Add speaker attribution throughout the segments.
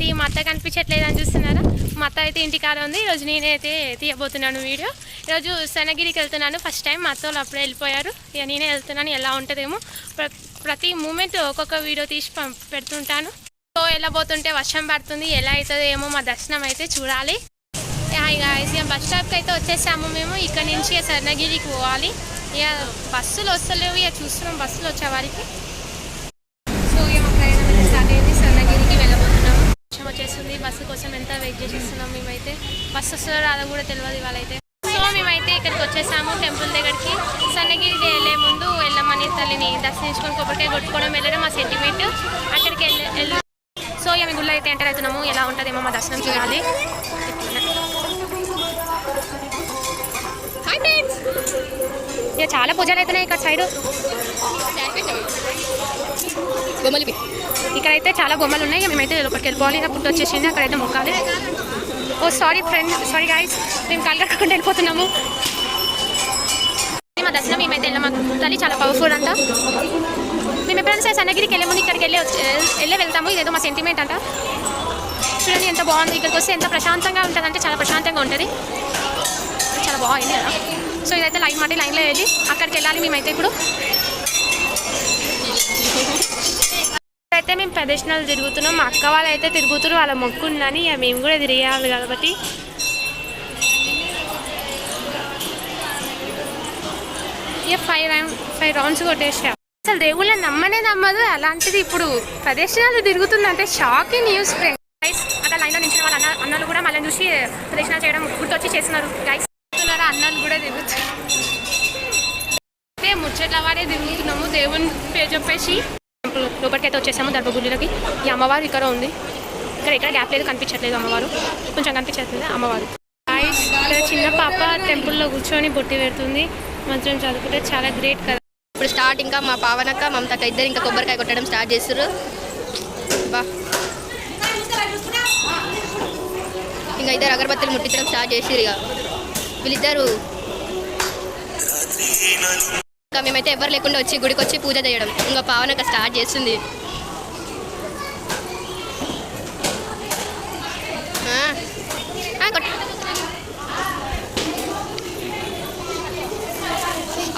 Speaker 1: ఏంటి మా అత్త కనిపించట్లేదు అని చూస్తున్నారా? మా అత్త అయితే ఇంటికాడ ఉంది. ఈరోజు నేనైతే తీయబోతున్నాను వీడియో. ఈరోజు స్వర్ణగిరికి వెళ్తున్నాను. ఫస్ట్ టైం మా అత్త వాళ్ళు అప్పుడే వెళ్ళిపోయారు. ఇక నేనే వెళ్తున్నాను. ఎలా ఉంటుందేమో ప్రతి మూమెంట్ ఒక్కొక్క వీడియో తీసి పెడుతుంటాను. సో వెళ్ళబోతుంటే వర్షం పడుతుంది. ఎలా అవుతుందో ఏమో మా దర్శనం అయితే చూడాలి. ఇక బస్ స్టాప్కి అయితే వచ్చేసాము మేము. ఇక్కడ నుంచి స్వర్ణగిరికి పోవాలి. ఇక బస్సులు వస్తలేవు. ఇక చూస్తున్నాం బస్సులు వచ్చేవారికి. సో ఇక మా ప్రయాణం అయితే స్టార్ట్ అయింది. స్వర్ణగిరికి వెళ్ళబోతున్నాము. వర్షం వచ్చేస్తుంది. బస్సు కోసం ఎంత వెయిట్ చేసేస్తున్నాం మేమైతే. బస్సు వస్తుందో రాదో కూడా తెలియదు ఇవాళైతే. సో మేమైతే ఇక్కడికి వచ్చేసాము టెంపుల్ దగ్గరికి. స్వర్ణగిరి వెళ్ళే ముందు వెళ్ళమని తల్లిని దర్శించుకొని కొబ్బరికాయ కొట్టుకోవడం వెళ్ళడం మా సెంటిమెంట్. అక్కడికి వెళ్ళి సో ఇక మీ గుళ్ళో అయితే ఎంటర్ అవుతున్నాము. ఎలా ఉంటుందేమో మా దర్శనం చూడాలి. ఇక చాలా పూజలు అవుతున్నాయి ఇక్కడ సైడు. ఇక్కడైతే చాలా బొమ్మలు ఉన్నాయి. మేమైతే లోపలికి వెళ్ళిపోవాలి. పుట్టు వచ్చేసింది. అక్కడైతే మొక్కాలి. ఓ సారీ ఫ్రెండ్, సారీ గైస్, మేము కలగకుండా వెళ్ళిపోతున్నాము. మా దర్శనం మేమైతే వెళ్ళాము. తల్లి చాలా పవర్ఫుల్ అంట. మేము ఎప్పుడైనా సరే స్వర్ణగిరికి వెళ్ళే ముందు ఇక్కడికి వెళ్ళే వెళ్తాము. ఇదేదో మా సెంటిమెంట్ అంట. చూడండి ఎంత బాగుంది. ఇక్కడికి వస్తే ఎంత ప్రశాంతంగా ఉంటుంది అంటే చాలా ప్రశాంతంగా ఉంటుంది. చాలా బాగుంది కదా. సో ఇదైతే లైన్ మాట లైన్లో వెళ్ళి అక్కడికి వెళ్ళాలి మేమైతే. ఇప్పుడు అయితే మేము ప్రదర్శనలు తిరుగుతున్నాం. మా అక్క వాళ్ళు అయితే తిరుగుతున్నారు. వాళ్ళ మొక్కు ఉందని ఇక మేము కూడా తిరగాలి కాబట్టి ఇక 5 రౌండ్స్ కొట్టేసాం. అసలు దేవుళ్ళని నమ్మదు. అలాంటిది ఇప్పుడు ప్రదర్శనలు తిరుగుతుందంటే షాకింగ్ న్యూస్ ఫ్రెండ్స్. గైస్ అక్కడ లైన్లో నిలిచిన వాళ్ళ అన్నలు కూడా మళ్ళీ చూసి ప్రదర్శన చేయడం గుర్తొచ్చి చేస్తున్నారు. గైస్ అన్నలు కూడా తిరుగుతున్నారు. ముచ్చట్ల వాడే తిరుగుతున్నాము. దేవుని పేరు చెప్పేసి లోపలికి అయితే వచ్చేసాము దర్భగుడిలోకి. ఈ అమ్మవారు ఇక్కడ ఉంది. ఇక్కడ గ్యాప్ లేదు, కనిపించట్లేదు అమ్మవారు. కొంచెం కనిపించట్లేదు అమ్మవారు. గైస్ ఇక్కడ చిన్న పాప టెంపుల్లో కూర్చొని బొట్టి పెడుతుంది. మంత్రం చదువుకుంటే చాలా గ్రేట్ కదా.
Speaker 2: ఇప్పుడు స్టార్ట్ ఇంకా మా పావనక్క మమతక్క ఇద్దరు ఇంకా కొబ్బరికాయ కొట్టడం స్టార్ట్ చేస్తారు. బా ఇంకా ఇద్దరు అగరబత్తులు ముట్టించడం స్టార్ట్ చేసిరు. ఇక వీళ్ళిద్దరు ఇంకా మేమైతే ఎవరు లేకుండా వచ్చి గుడికి వచ్చి పూజ చేయడం. ఇంకా పావనక్క స్టార్ట్ చేస్తుంది.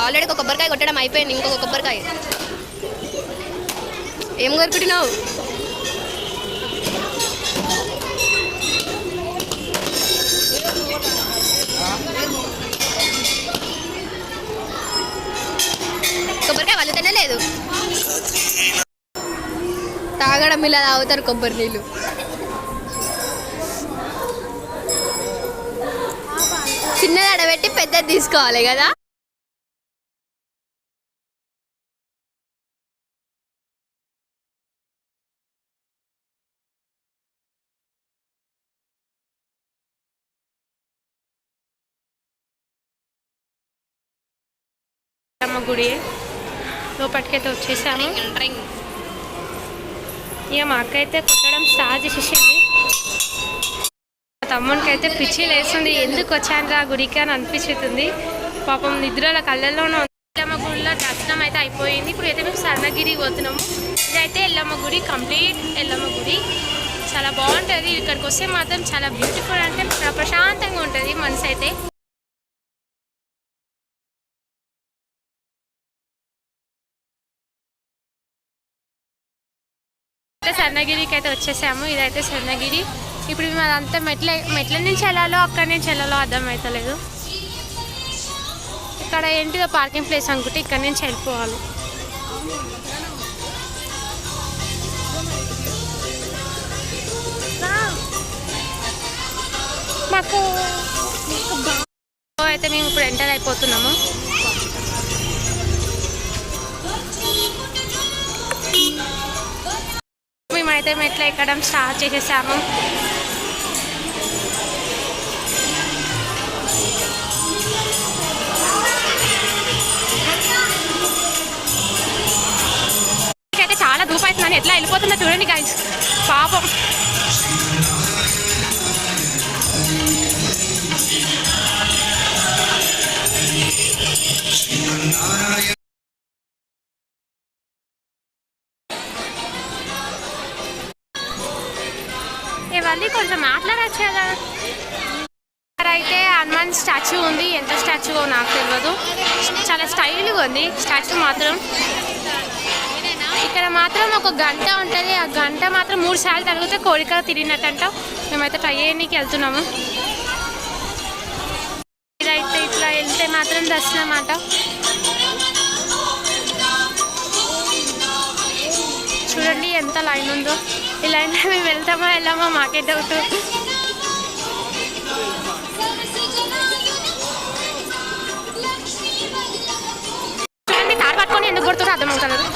Speaker 2: ఆల్రెడీ ఒక కొబ్బరికాయ కొట్టడం అయిపోయింది. ఇంకొక కొబ్బరికాయ ఏం కొరుకుంటున్నావు? కొబ్బరికాయ వాళ్ళు తినలేదు. తాగడం ఇలా తాగుతారు కొబ్బరి నీళ్ళు. చిన్నది అడబెట్టి పెద్దది తీసుకోవాలి కదా.
Speaker 1: అమ్మ గుడి లోపలికైతే వచ్చేసాము. ఇక మా అక్క అయితే కొట్టడం స్టార్ట్ చేసేసింది. మా తమ్మునికి అయితే పిచ్చి లేస్తుంది. ఎందుకు వచ్చాను ఆ గుడికి అని అనిపిస్తుంది. పాపం నిద్రల కళ్ళల్లోనే ఉంది. ఎల్లమ్మ గుడిలో దర్శనం అయితే అయిపోయింది. ఇప్పుడు అయితే మేము స్వర్ణగిరికి పోతున్నాము. ఇదైతే ఎల్లమ్మ గుడి, కంప్లీట్ ఎల్లమ్మ గుడి. చాలా బాగుంటుంది. ఇక్కడికి వస్తే మాత్రం చాలా బ్యూటిఫుల్ అంటే ప్రశాంతంగా ఉంటుంది మనసు అయితే. స్వర్ణగిరికి అయితే వచ్చేసాము. ఇదైతే స్వర్ణగిరి. ఇప్పుడు మేము అదంతా మెట్ల నుంచి వెళ్ళాలో అక్కడి నుంచి వెళ్ళాలో అర్థం అవుతలేదు. ఇక్కడ ఏంటిదో పార్కింగ్ ప్లేస్ అనుకుంటే ఇక్కడ నుంచి వెళ్ళిపోవాలి. మాకు అయితే మేము ఇప్పుడు ఎంటర్ అయిపోతున్నాము. మేమైతే మెట్లు ఎక్కడం స్టార్ట్ చేసేసాము. అయితే చాలా దూపు అవుతుందని ఎట్లా వెళ్ళిపోతుందో చూడండి గైస్. పాపం ఉంది, కొంచెం మాట్లాడచ్చు కదా. ఇక్కడ అయితే హనుమాన్ స్టాచ్యూ ఉంది, ఎంత స్టాచ్యూ నాకు తెలియదు, చాలా స్టైల్గా ఉంది స్టాచ్యూ మాత్రం. ఇక్కడ మాత్రం ఒక గంట ఉంటుంది, ఆ గంట మాత్రం 3 సార్లు తిరిగితే కోరిక తిరిగినట్టంట. మేమైతే ట్రై చేయడానికి వెళ్తున్నాము. ఇదైతే ఇట్లా వెళ్తే మాత్రం దర్శనం అన్నమాట. చూడండి ఎంత లైన్ ఉందో. ఈ లైన్లో మేము వెళ్తామా వెళ్ళామా మాకే డౌట్. చూడండి కార్ పట్టుకొని ఎందుకు కొడుతుందో అర్థమవుతుంది.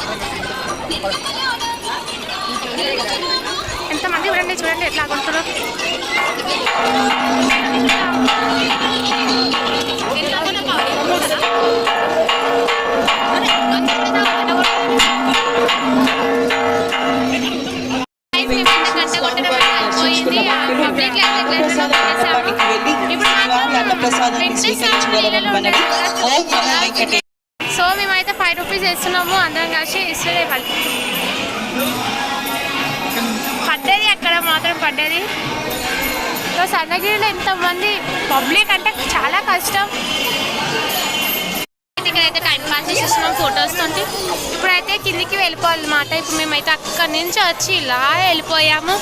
Speaker 1: ఎంతమంది చూడండి, చూడండి ఎట్లా కొడుతున్నారు. సో మేమైతే 5 రూపీస్ వేస్తున్నాము, అందరం కలిసి ఇస్తే పడ్డది, అక్కడ మాత్రం పడ్డది. సో స్వర్ణగిరిలో ఎంతమంది పబ్లిక్ అంటే చాలా కష్టం. ఇక్కడైతే టైం పాస్ చేసేస్తున్నాం ఫొటోస్ తోటి. ఇప్పుడైతే కిందికి వెళ్ళిపోవాలన్నమాట. ఇప్పుడు మేమైతే అక్కడి నుంచి వచ్చి ఇలా వెళ్ళిపోయాము,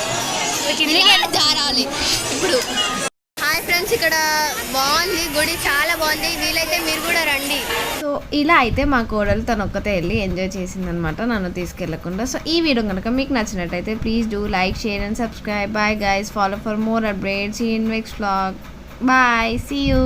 Speaker 1: కిందికి
Speaker 2: జారాలి ఇప్పుడు. హాయ్ ఫ్రెండ్స్, ఇక్కడ బాగుంది గుడి, చాలా బాగుంది. వీలైతే మీరు కూడా రండి.
Speaker 3: సో ఇలా అయితే మా కోడలు తను ఒక్కతే వెళ్ళి ఎంజాయ్ చేసిందనమాట, నన్ను తీసుకెళ్లకుండా. సో ఈ వీడియో కనుక మీకు నచ్చినట్టయితే please do like, share and subscribe. Bye guys, follow for more updates in next vlog. Bye, see you.